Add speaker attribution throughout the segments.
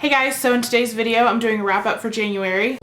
Speaker 1: Hey guys, so in today's video I'm doing a wrap up for January.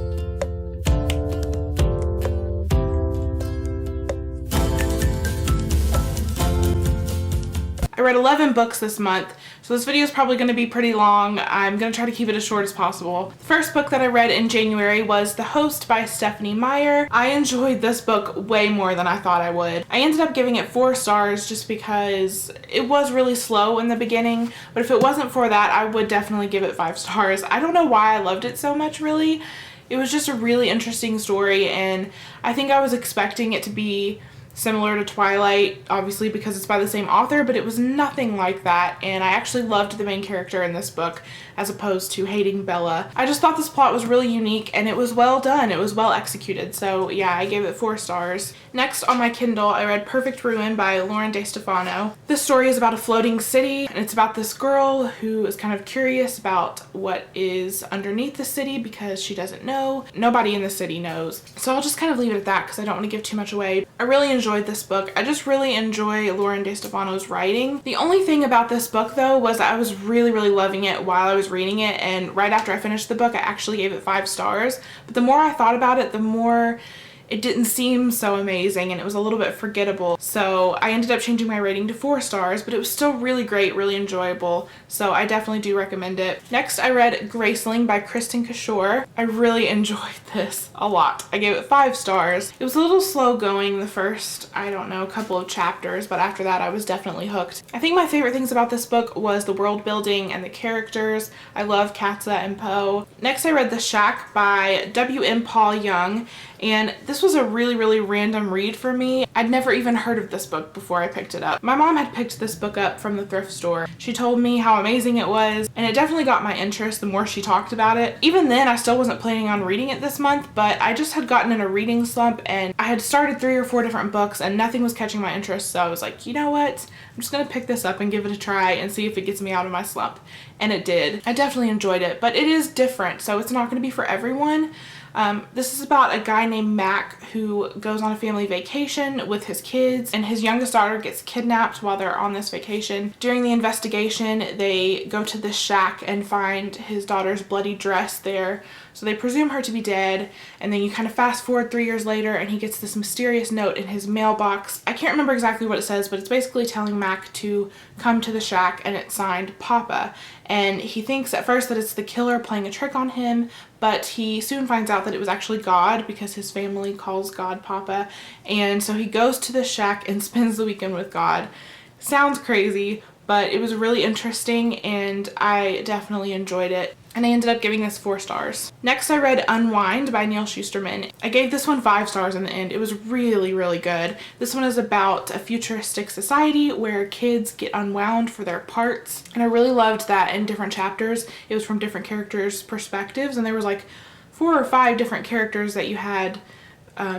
Speaker 1: I read 11 books this month, so this video is probably going to be pretty long. I'm going to try to keep it as short as possible. The first book that I read in January was The Host by Stephanie Meyer. I enjoyed this book way more than I thought I would. I ended up giving it 4 stars just because it was really slow in the beginning, but if it wasn't for that, I would definitely give it 5 stars. I don't know why I loved it so much, really. It was just a really interesting story, and I think I was expecting it to be similar to Twilight, obviously because it's by the same author, but it was nothing like that, and I actually loved the main character in this book as opposed to hating Bella. I just thought this plot was really unique and it was well done. It was well executed, so yeah, I gave it 4 stars. Next on my Kindle, I read Perfect Ruin by Lauren DeStefano. This story is about a floating city, and it's about this girl who is kind of curious about what is underneath the city because she doesn't know. Nobody in the city knows. So I'll just kind of leave it at that because I don't want to give too much away. I really enjoyed this book. I just really enjoy Lauren DeStefano's writing. The only thing about this book though was I was really loving it while I was reading it, and right after I finished the book I actually gave it 5 stars. But the more I thought about it, the more it didn't seem so amazing and it was a little bit forgettable. So I ended up changing my rating to 4 stars, but it was still really great, really enjoyable. So I definitely do recommend it. Next, I read Graceling by Kristen Kishore. I really enjoyed this a lot. I gave it 5 stars. It was a little slow going the first, I don't know, couple of chapters, but after that I was definitely hooked. I think my favorite things about this book was the world building and the characters. I love Katza and Poe. Next, I read The Shack by W.M. Paul Young, and this was a really random read for me. I'd never even heard of this book before I picked it up. My mom had picked this book up from the thrift store. She told me how amazing it was, and it definitely got my interest the more she talked about it. Even then, I still wasn't planning on reading it this month, but I just had gotten in a reading slump and I had started 3 or 4 different books and nothing was catching my interest, so I was like, you know what? I'm just gonna pick this up and give it a try and see if it gets me out of my slump. And it did. I definitely enjoyed it, but it is different, so it's not gonna be for everyone. This is about a guy named Mac who goes on a family vacation with his kids, and his youngest daughter gets kidnapped while they're on this vacation. During the investigation, they go to this shack and find his daughter's bloody dress there. So they presume her to be dead, and then you kind of fast forward 3 years later and he gets this mysterious note in his mailbox. I can't remember exactly what it says, but it's basically telling Mac to come to the shack, and it's signed Papa. And he thinks at first that it's the killer playing a trick on him, but he soon finds out that it was actually God because his family calls God Papa. And so he goes to the shack and spends the weekend with God. Sounds crazy, but it was really interesting and I definitely enjoyed it. And I ended up giving this 4 stars. Next, I read Unwind by Neil Shusterman. I gave this one 5 stars in the end. It was really good. This one is about a futuristic society where kids get unwound for their parts. And I really loved that in different chapters. It was from different characters' perspectives, and there was like 4 or 5 different characters that you had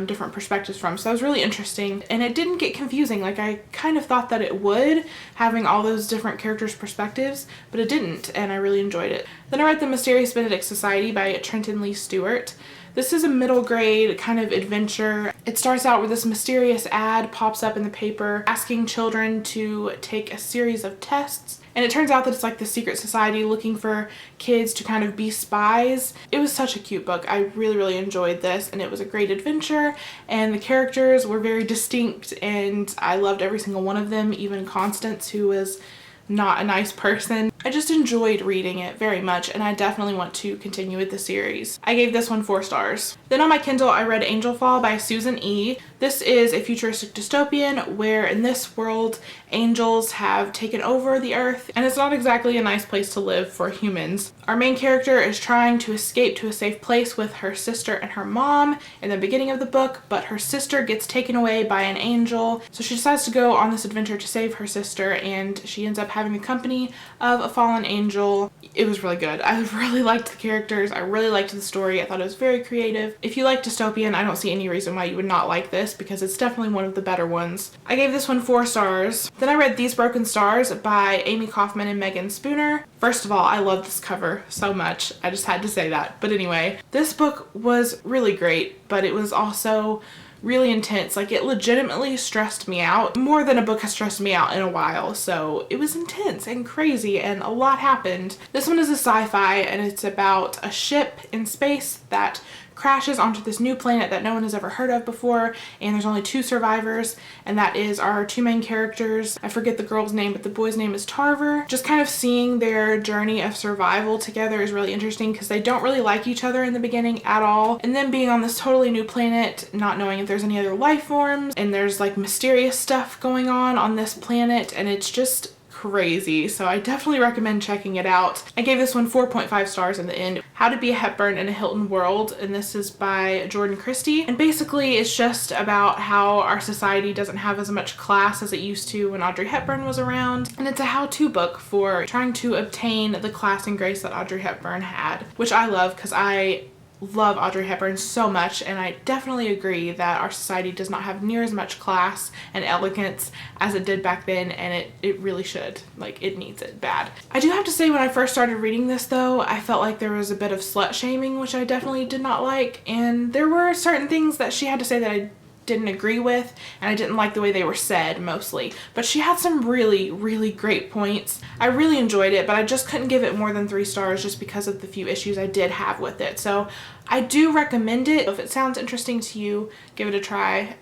Speaker 1: different perspectives from, so that was really interesting, and it didn't get confusing like I kind of thought that it would, having all those different characters' perspectives, but it didn't, and I really enjoyed it. Then I read The Mysterious Benedict Society by Trenton Lee Stewart. This is a middle grade kind of adventure. It starts out with this mysterious ad pops up in the paper asking children to take a series of tests, and it turns out that it's like the secret society looking for kids to kind of be spies. It was such a cute book. I really enjoyed this, and it was a great adventure, and the characters were very distinct, and I loved every single one of them, even Constance, who was not a nice person. I just enjoyed reading it very much, and I definitely want to continue with the series. I gave this one 4 stars. Then on my Kindle, I read Angel Fall by Susan E. This is a futuristic dystopian where in this world angels have taken over the earth, and it's not exactly a nice place to live for humans. Our main character is trying to escape to a safe place with her sister and her mom in the beginning of the book, but her sister gets taken away by an angel, so she decides to go on this adventure to save her sister, and she ends up having the company of a fallen angel. It was really good. I really liked the characters. I really liked the story. I thought it was very creative. If you like dystopian, I don't see any reason why you would not like this because it's definitely one of the better ones. I gave this one 4 stars. Then I read These Broken Stars by Amy Kaufman and Megan Spooner. First of all, I love this cover so much. I just had to say that. But anyway, this book was really great, but it was also really intense. Like, it legitimately stressed me out more than a book has stressed me out in a while. So it was intense and crazy and a lot happened. This one is a sci-fi and it's about a ship in space that crashes onto this new planet that no one has ever heard of before, and there's only 2 survivors, and that is our 2 main characters. I forget the girl's name, but the boy's name is Tarver. Just kind of seeing their journey of survival together is really interesting because they don't really like each other in the beginning at all, and then being on this totally new planet, not knowing if there's any other life forms, and there's like mysterious stuff going on this planet, and it's just crazy. So I definitely recommend checking it out. I gave this one 4.5 stars in the end. How to Be a Hepburn in a Hilton World, and this is by Jordan Christie. And basically it's just about how our society doesn't have as much class as it used to when Audrey Hepburn was around. And it's a how-to book for trying to obtain the class and grace that Audrey Hepburn had, which I love because I love Audrey Hepburn so much, and I definitely agree that our society does not have near as much class and elegance as it did back then, and it really should. Like, it needs it bad. I do have to say, when I first started reading this though, I felt like there was a bit of slut shaming, which I definitely did not like, and there were certain things that she had to say that I didn't agree with, and I didn't like the way they were said mostly, but she had some really great points. I really enjoyed it, but I just couldn't give it more than 3 stars just because of the few issues I did have with it. So I do recommend it. If it sounds interesting to you, give it a try.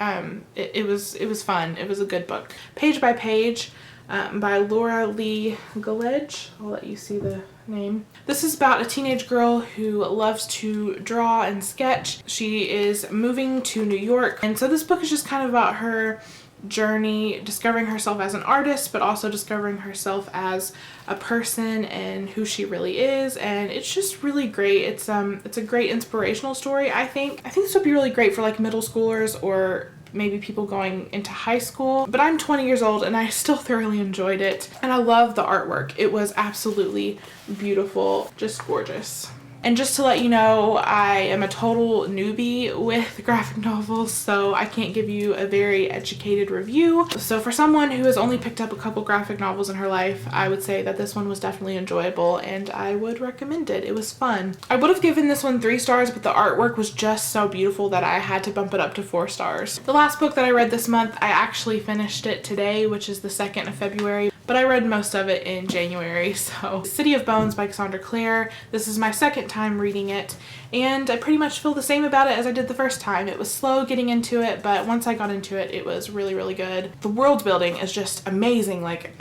Speaker 1: It was fun. It was a good book. Page by Page by Laura Lee Gulledge. I'll let you see the name. This is about a teenage girl who loves to draw and sketch. She is moving to New York, and so this book is just kind of about her journey, discovering herself as an artist, but also discovering herself as a person and who she really is, and it's just really great. It's a great inspirational story. I think this would be really great for like middle schoolers or maybe people going into high school, but I'm 20 years old and I still thoroughly enjoyed it, and I love the artwork. It was absolutely beautiful, just gorgeous. And just to let you know, I am a total newbie with graphic novels, so I can't give you a very educated review. So for someone who has only picked up a couple graphic novels in her life, I would say that this one was definitely enjoyable and I would recommend it. It was fun. I would have given this one 3 stars, but the artwork was just so beautiful that I had to bump it up to 4 stars. The last book that I read this month, I actually finished it today, which is the 2nd of February. But I read most of it in January. So City of Bones by Cassandra Clare. This is my 2nd time reading it, and I pretty much feel the same about it as I did the first time. It was slow getting into it, but once I got into it, it was really good. The world building is just amazing. Like,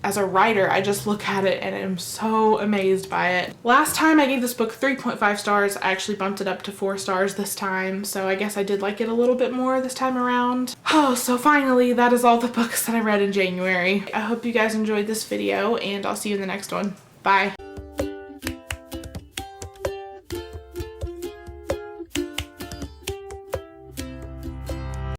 Speaker 1: as a writer, I just look at it and I'm so amazed by it. Last time I gave this book 3.5 stars. I actually bumped it up to 4 stars this time, so I guess I did like it a little bit more this time around. Oh, so finally, that is all the books that I read in January. I hope you guys enjoyed this video, and I'll see you in the next one. Bye.